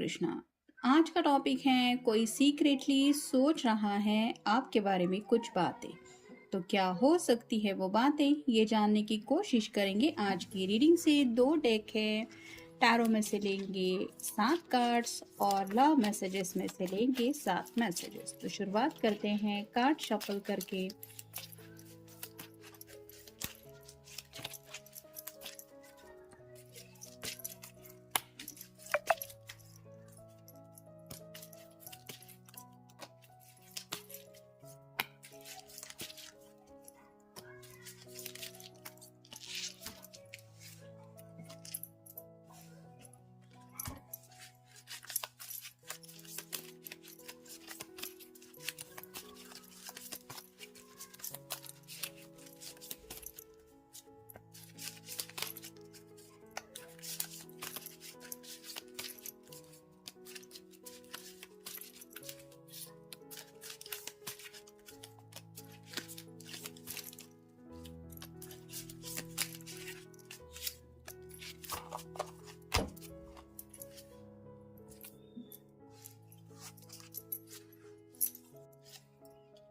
कृष्णा। आज का टॉपिक है कोई सीक्रेटली सोच रहा है आपके बारे में कुछ बातें। तो क्या हो सकती है वो बातें, ये जानने की कोशिश करेंगे आज की रीडिंग से। दो डेक है, टैरो में से लेंगे 7 कार्ड्स और लव मैसेजेस में से लेंगे 7 मैसेजेस। तो शुरुआत करते हैं कार्ड शफल करके।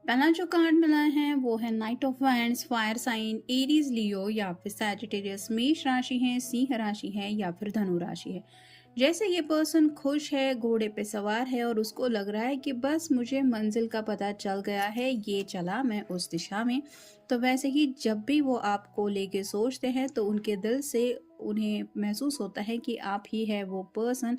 पहला जो कार्ड मिला है वो है knight of wands. Fire sign Aries, Leo या फिर सैजिटेरियस। मेष राशि है, सिंह राशि है या फिर धनु राशि है। जैसे ये पर्सन खुश है, घोड़े पे सवार है और उसको लग रहा है कि बस मुझे मंजिल का पता चल गया है, ये चला मैं उस दिशा में। तो वैसे ही जब भी वो आपको लेके सोचते हैं तो उनके दिल से उन्हें महसूस होता है कि आप ही है वो पर्सन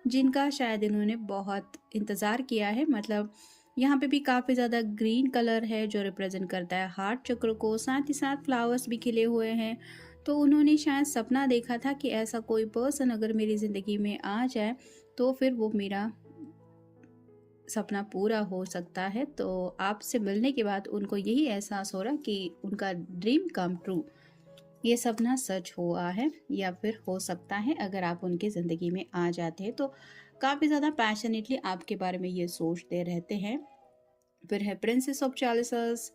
जिनका शायद इन्होंने बहुत इंतज़ार किया है। मतलब यहाँ पे भी काफ़ी ज़्यादा ग्रीन कलर है जो रिप्रेजेंट करता है हार्ट चक्र को, साथ ही साथ फ्लावर्स भी खिले हुए हैं। तो उन्होंने शायद सपना देखा था कि ऐसा कोई पर्सन अगर मेरी ज़िंदगी में आ जाए तो फिर वो मेरा सपना पूरा हो सकता है। तो आपसे मिलने के बाद उनको यही एहसास हो रहा कि उनका ड्रीम कम ट्रू, ये सपना सच हुआ है या फिर हो सकता है अगर आप उनकी ज़िंदगी में आ जाते हैं। तो काफ़ी ज़्यादा पैशनेटली आपके बारे में ये सोचते रहते हैं। फिर है प्रिंसेस ऑफ चालीसास,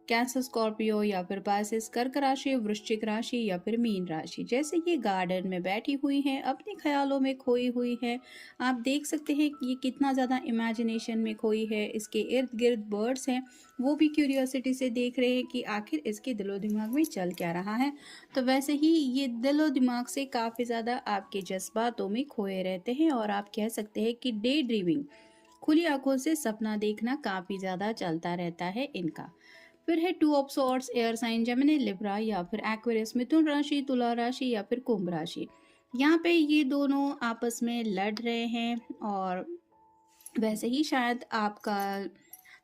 कैंसर, स्कॉर्पियो या फिर पाइसेस, कर्क राशि, वृश्चिक राशि या फिर मीन राशि। जैसे ये गार्डन में बैठी हुई हैं, अपने ख्यालों में खोई हुई है। आप देख सकते हैं कि ये कितना ज़्यादा इमेजिनेशन में खोई है। इसके इर्द गिर्द बर्ड्स हैं, वो भी क्यूरियोसिटी से देख रहे हैं कि आखिर इसके दिलो दिमाग में चल क्या रहा है। तो वैसे ही ये दिलो दिमाग से काफ़ी ज़्यादा आपके जज्बातों में खोए रहते हैं और आप कह सकते हैं कि डे ड्रीमिंग, खुली आंखों से सपना देखना काफ़ी ज़्यादा चलता रहता है इनका। फिर है two of swords, air sign Gemini, Libra या फिर एक्वेरियस, मिथुन राशि, तुला राशि या फिर कुंभ राशि। यहाँ पे ये दोनों आपस में लड़ रहे हैं और वैसे ही शायद आपका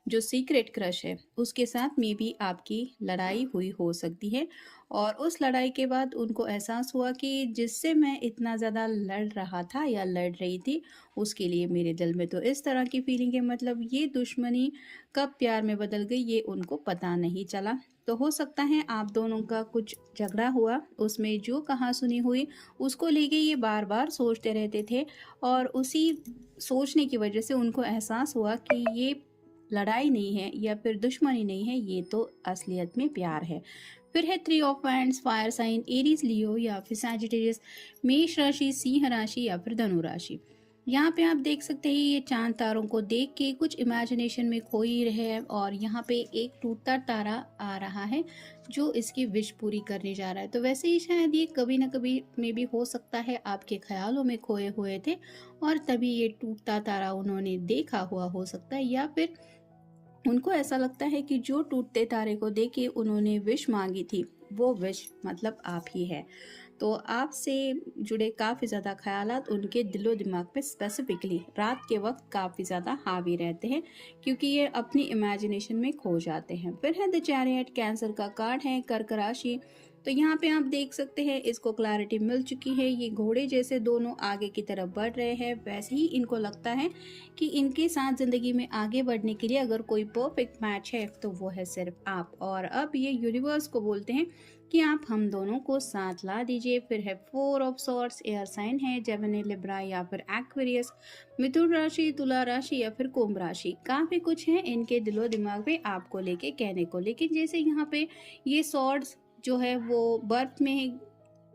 जो सीक्रेट क्रश है उसके साथ में भी आपकी लड़ाई हुई हो सकती है। और उस लड़ाई के बाद उनको एहसास हुआ कि जिससे मैं इतना ज़्यादा लड़ रहा था या लड़ रही थी उसके लिए मेरे दिल में तो इस तरह की फीलिंग है। मतलब ये दुश्मनी कब प्यार में बदल गई ये उनको पता नहीं चला। तो हो सकता है आप दोनों का कुछ झगड़ा हुआ, उसमें जो कहा सुनी हुई उसको लेके ये बार बार सोचते रहते थे और उसी सोचने की वजह से उनको एहसास हुआ कि ये लड़ाई नहीं है या फिर दुश्मनी नहीं है, ये तो असलियत में प्यार है। फिर है three of wands, fire sign Aries, Leo या फिर सैजिटेरियस, मेष राशि, सिंह राशि या फिर धनु राशि। यहाँ पे आप देख सकते हैं ये चांद तारों को देख के कुछ इमेजिनेशन में खोई रहे और यहाँ पे एक टूटता तारा आ रहा है जो इसकी विश पूरी करने जा रहा है। तो वैसे ही शायद ये कभी ना कभी में भी हो सकता है आपके ख्यालों में खोए हुए थे और तभी ये टूटता तारा उन्होंने देखा हुआ हो सकता है, या फिर उनको ऐसा लगता है कि जो टूटते तारे को देख के उन्होंने विश मांगी थी वो विश मतलब आप ही है। तो आपसे जुड़े काफ़ी ज़्यादा ख्यालात उनके दिलो दिमाग पे स्पेसिफिकली रात के वक्त काफ़ी ज़्यादा हावी रहते हैं क्योंकि ये अपनी इमेजिनेशन में खो जाते हैं। फिर है द चैरियट, कैंसर का कार्ड है, कर्क राशि। तो यहाँ पे आप देख सकते हैं इसको क्लैरिटी मिल चुकी है। ये घोड़े जैसे दोनों आगे की तरफ बढ़ रहे हैं, वैसे ही इनको लगता है कि इनके साथ ज़िंदगी में आगे बढ़ने के लिए अगर कोई परफेक्ट मैच है तो वो है सिर्फ आप। और अब ये यूनिवर्स को बोलते हैं कि आप हम दोनों को साथ ला दीजिए। फिर है four of swords, air sign है, जेमिनी, लिब्रा या फिर एक्वेरियस, मिथुन राशि, तुला राशि या फिर कुंभ राशि। काफ़ी कुछ है इनके दिलो दिमाग में आपको लेके कहने को, लेकिन जैसे यहाँ पे ये सॉर्ड्स जो है वो बर्फ में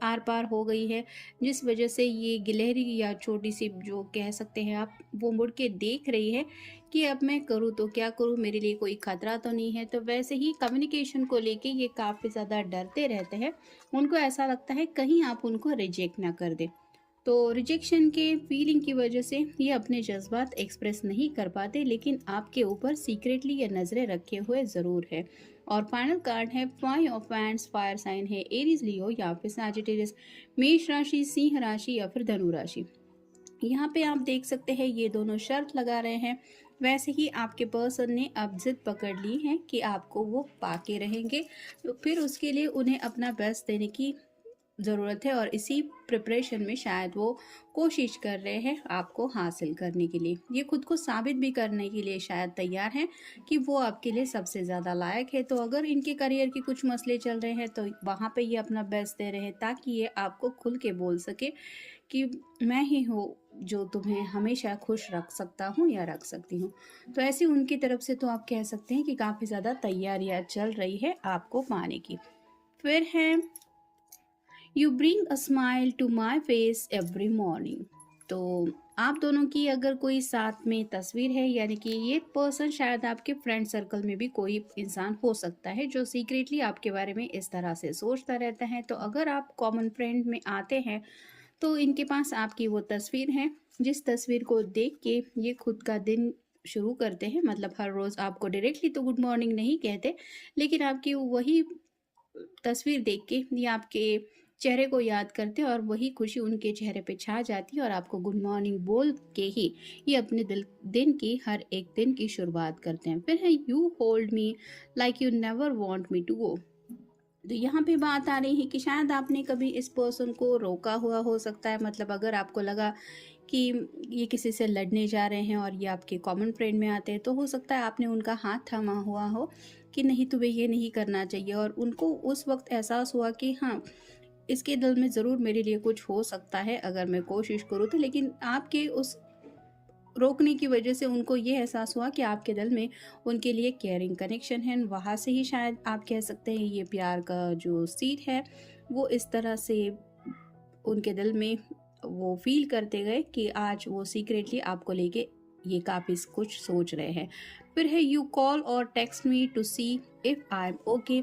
आर पार हो गई है, जिस वजह से ये गिलहरी या छोटी सी जो कह सकते हैं आप, वो मुड़ के देख रही है कि अब मैं करूँ तो क्या करूँ, मेरे लिए कोई खतरा तो नहीं है। तो वैसे ही कम्युनिकेशन को लेके ये काफ़ी ज़्यादा डरते रहते हैं। उनको ऐसा लगता है कहीं आप उनको रिजेक्ट ना कर दें। तो रिजेक्शन के फीलिंग की वजह से ये अपने जज्बात एक्सप्रेस नहीं कर पाते, लेकिन आपके ऊपर सीक्रेटली ये नज़रें रखे हुए ज़रूर है। और फाइनल कार्ड है 5 ऑफ वैंड्स, फायर साइन है एरीज लियो या फिर सैजिटेरियस, मेष राशि, सिंह राशि या फिर धनु राशि। यहाँ पे आप देख सकते हैं ये दोनों शर्त लगा रहे हैं। वैसे ही आपके पर्सन ने अब जिद पकड़ ली है कि आपको वो पाके रहेंगे, तो फिर उसके लिए उन्हें अपना बेस्ट देने की ज़रूरत है, और इसी प्रिपरेशन में शायद वो कोशिश कर रहे हैं आपको हासिल करने के लिए। ये खुद को साबित भी करने के लिए शायद तैयार हैं कि वो आपके लिए सबसे ज़्यादा लायक है। तो अगर इनके करियर के कुछ मसले चल रहे हैं तो वहाँ पे ये अपना बेस्ट दे रहे हैं, ताकि ये आपको खुल के बोल सके कि मैं ही हूँ जो तुम्हें हमेशा खुश रख सकता हूँ या रख सकती हूँ। तो ऐसी उनकी तरफ से तो आप कह सकते हैं कि काफ़ी ज़्यादा तैयारियाँ चल रही है आपको पाने की। फिर है you bring a smile to my face every morning. तो आप दोनों की अगर कोई साथ में तस्वीर है, यानी कि ये पर्सन शायद आपके फ्रेंड सर्कल में भी कोई इंसान हो सकता है जो सीक्रेटली आपके बारे में इस तरह से सोचता रहता है। तो अगर आप कॉमन फ्रेंड में आते हैं तो इनके पास आपकी वो तस्वीर है, जिस तस्वीर को देख के ये खुद का दिन शुरू करते हैं। मतलब हर रोज़ आपको डायरेक्टली तो गुड मॉर्निंग नहीं कहते, लेकिन आपकी वही तस्वीर देख के ये आपके चेहरे को याद करते हैं और वही खुशी उनके चेहरे पे छा जाती है, और आपको गुड मॉर्निंग बोल के ही ये अपने दिन की हर एक दिन की शुरुआत करते हैं। फिर है you hold me like you never want me to go. तो यहाँ पे बात आ रही है कि शायद आपने कभी इस पर्सन को रोका हुआ हो सकता है। मतलब अगर आपको लगा कि ये किसी से लड़ने जा रहे हैं और ये आपके कॉमन फ्रेंड में आते हैं, तो हो सकता है आपने उनका हाथ थामा हुआ हो कि नहीं, तुम्हें ये नहीं करना चाहिए, और उनको उस वक्त एहसास हुआ कि हाँ, इसके दिल में ज़रूर मेरे लिए कुछ हो सकता है अगर मैं कोशिश करूँ तो। लेकिन आपके उस रोकने की वजह से उनको ये एहसास हुआ कि आपके दिल में उनके लिए केयरिंग कनेक्शन है। वहाँ से ही शायद आप कह सकते हैं ये प्यार का जो सीड है वो इस तरह से उनके दिल में वो फील करते गए कि आज वो सीक्रेटली आपको लेके ये काफ़ी कुछ सोच रहे हैं। फिर है यू कॉल और text me to see if I am okay.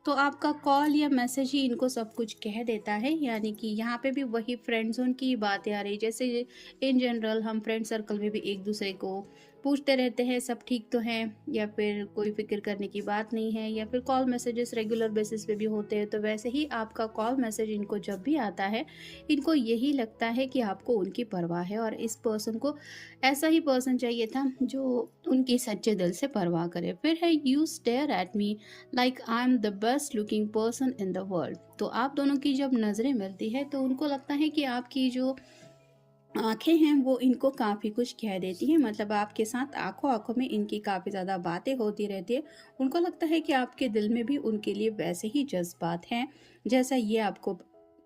तो आपका कॉल या मैसेज ही इनको सब कुछ कह देता है। यानी कि यहाँ पे भी वही फ्रेंड जोन की बातें आ रही, जैसे इन जनरल हम फ्रेंड सर्कल में भी एक दूसरे को पूछते रहते हैं सब ठीक तो हैं, या फिर कोई फिक्र करने की बात नहीं है, या फिर कॉल मैसेजेस रेगुलर बेसिस पे भी होते हैं। तो वैसे ही आपका कॉल मैसेज इनको जब भी आता है, इनको यही लगता है कि आपको उनकी परवाह है, और इस पर्सन को ऐसा ही पर्सन चाहिए था जो उनकी सच्चे दिल से परवाह करे। फिर है you stare at me like I am the best looking person in the world. तो आप दोनों की जब नज़रें मिलती है तो उनको लगता है कि आपकी जो आँखें हैं वो इनको काफ़ी कुछ कह देती हैं। मतलब आपके साथ आँखों आँखों में इनकी काफ़ी ज़्यादा बातें होती रहती है। उनको लगता है कि आपके दिल में भी उनके लिए वैसे ही जज़्बात हैं, जैसा ये आपको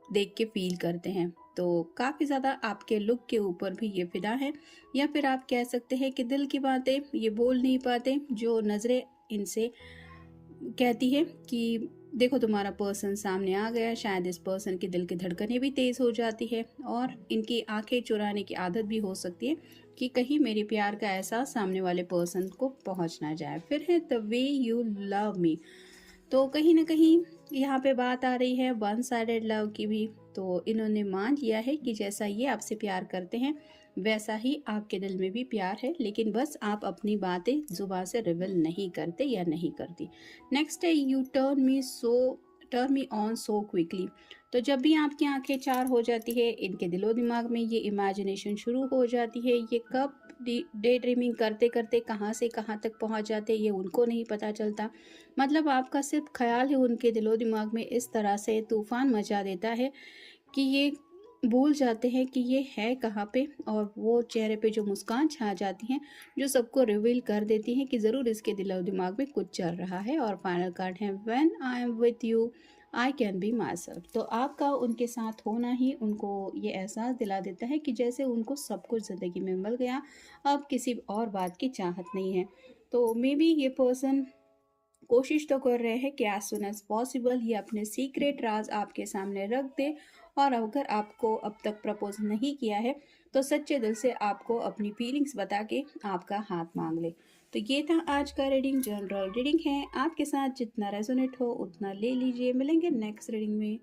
देख के फ़ील करते हैं। तो काफ़ी ज़्यादा आपके लुक के ऊपर भी ये फ़िदा है, या फिर आप कह सकते हैं कि दिल की बातें ये बोल नहीं पाते, जो नज़रें इनसे कहती है कि देखो तुम्हारा पर्सन सामने आ गया। शायद इस पर्सन के दिल की धड़कनें भी तेज़ हो जाती है, और इनकी आंखें चुराने की आदत भी हो सकती है कि कहीं मेरे प्यार का एहसास सामने वाले पर्सन को पहुंच ना जाए। फिर है the way you love me. तो कहीं ना कहीं यहाँ पे बात आ रही है वन साइडेड लव की भी। तो इन्होंने मान लिया है कि जैसा ये आपसे प्यार करते हैं वैसा ही आपके दिल में भी प्यार है, लेकिन बस आप अपनी बातें जुबान से रिवील नहीं करते या नहीं करती। नेक्स्ट है U turn me on so quickly. तो जब भी आपकी आंखें चार हो जाती है, इनके दिलो दिमाग में ये इमेजिनेशन शुरू हो जाती है। ये कब डे ड्रीमिंग करते करते कहाँ से कहाँ तक पहुँच जाते हैं ये उनको नहीं पता चलता। मतलब आपका सिर्फ ख्याल ही उनके दिलो दिमाग में इस तरह से तूफान मचा देता है कि ये भूल जाते हैं कि ये है कहाँ पे, और वो चेहरे पे जो मुस्कान छा जाती हैं जो सबको रिवील कर देती हैं कि ज़रूर इसके दिलो दिमाग में कुछ चल रहा है। और फाइनल कार्ड है when I am with you I can be my self. तो आपका उनके साथ होना ही उनको ये एहसास दिला देता है कि जैसे उनको सब कुछ ज़िंदगी में मिल गया, अब किसी और बात की चाहत नहीं है। तो मे बी ये पर्सन कोशिश तो कर रहे हैं कि एज सुन एज पॉसिबल ये अपने सीक्रेट राज आपके सामने रख दे। और अगर आपको अब तक प्रपोज नहीं किया है तो सच्चे दिल से आपको अपनी फीलिंग्स बता के आपका हाथ मांग ले। तो ये था आज का रीडिंग, जनरल रीडिंग है, आपके साथ जितना रेजोनेट हो उतना ले लीजिए। मिलेंगे नेक्स्ट रीडिंग में।